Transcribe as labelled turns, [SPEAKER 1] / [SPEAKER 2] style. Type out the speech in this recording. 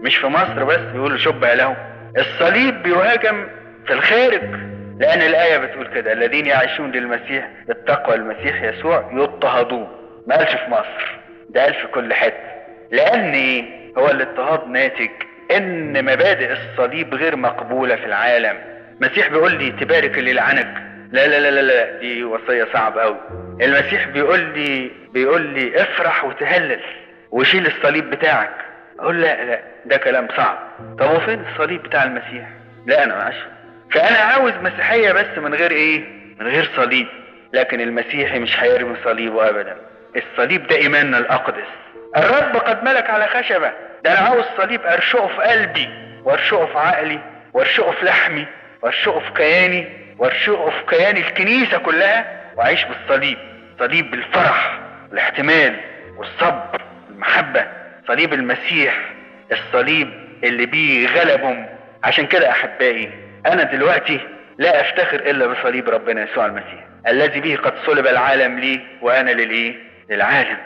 [SPEAKER 1] مش في مصر بس بيقولوا شبه له. الصليب بيهاجم في الخارج، لان الايه بتقول كده: الذين يعيشون للمسيح بالتقوى المسيح يسوع يضطهدون. ما قالش في مصر، ده قال في كل حته. لان هو الاضطهاد ناتج ان مبادئ الصليب غير مقبوله في العالم. المسيح بيقول لي تبارك اللي يلعنك، لا لا لا لا لا، دي وصيه صعبه قوي. المسيح بيقول لي افرح وتهلل وشيل الصليب بتاعك. اقول لا، ده كلام صعب. طب وفين الصليب بتاع المسيح؟ لا انا معاش. فانا عاوز مسيحيه بس من غير من غير صليب. لكن المسيحي مش هيرمي صليبه ابدا. الصليب ده ايماننا الاقدس. الرب قد ملك على خشبه. ده انا عاوز صليب ارشقه في قلبي، وارشقه في عقلي، وارشقه في لحمي، وارشقه في كياني، وارشقه في كيان الكنيسه كلها، واعيش بالصليب. صليب بالفرح والاحتمال والصبر والمحبه. صليب المسيح، الصليب اللي بيه غلبهم. عشان كده احبائي، انا دلوقتي لا افتخر الا بصليب ربنا يسوع المسيح الذي به قد صلب العالم لي وانا للعالم.